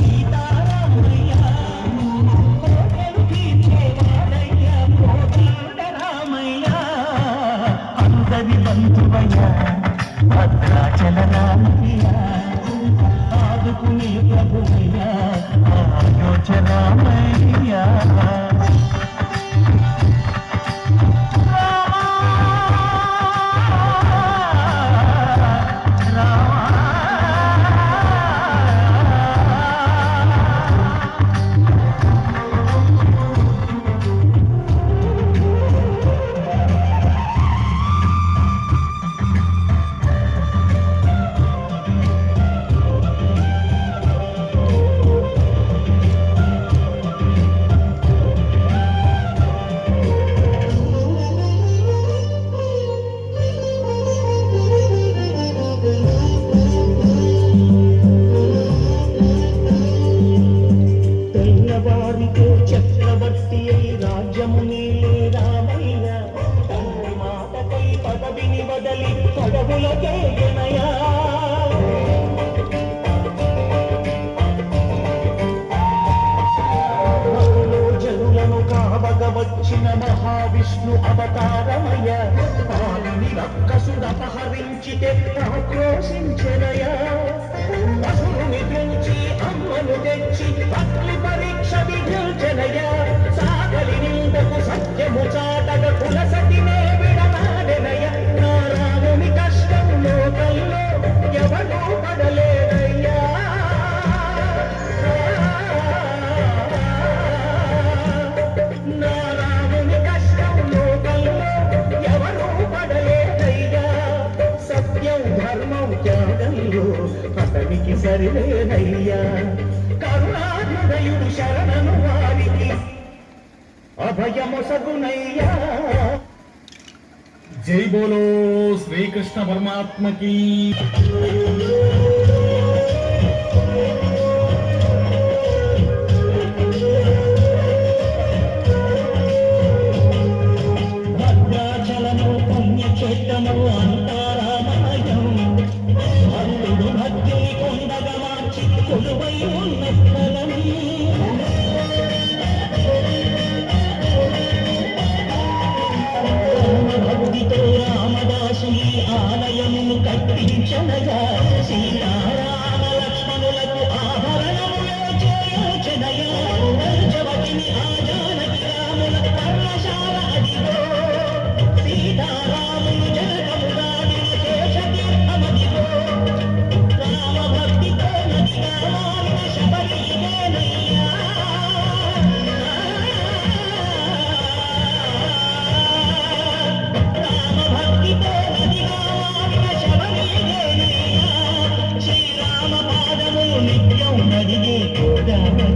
సీతారామయ్య కోటలు తీర్చేవాడయ్య కోదండ రామయ్య అందరి బంధువయ్య భద్రాచల రామయ్య ఆదుకునే ప్రభువయ్య ఆయోచ రామయ్య వారితో చక్రవర్తి అయి రాజ్యము నీలే రామయ్య తండ్రి మాటకై పదవిని వదలి పదవులకే గణయా జనులను కావగ వచ్చిన మహావిష్ణు అవతారమయ్య పాలిని రక్కసుడపహరించితే ఆక్రోశించెనయా అసురుని తెంచి అమ్మను తెచ్చి అగ్ని పరీక్ష విధించెనయ సాగలి నిందకు సత్యము చాటగ కులసతినే విడనాడెనయ నా రాముని కష్టం లోకంలో ఎవడూ పడలేదయ్యా నా రాముని కష్టం లోకంలో ఎవడూ పడలేదయ్యా సత్యం ధర్మం త్యాగంలో అతనికి సరిలేనయ్యా కరుణాహృదయుడు శరణను వారికి అభయమొసగునయ్యా జై బోలో శ్రీకృష్ణ పరమాత్మకి భద్రాచలము పుణ్యక్షేత్రము అంతారామయం అల్లుడు భక్తుని కొండగా మార్చి కొలువై ఉన్న స్థలం భక్తితో రామదాసుని ఆలయమును కట్టించనగా సీతారామ లక్ష్మణులకు ఆభరణములో చేయోచనయా పంచవటిని ఆ జానకి రాముల పర్ణశాల అదిగో సీతారాములు జనకము దాడిన శేషతీర్థమదిగో రామ భక్తితో నదిగా మారిన శబరికేనయ్యా శ్రీరామ పాదము నిత్యం నదిగే గోదావరి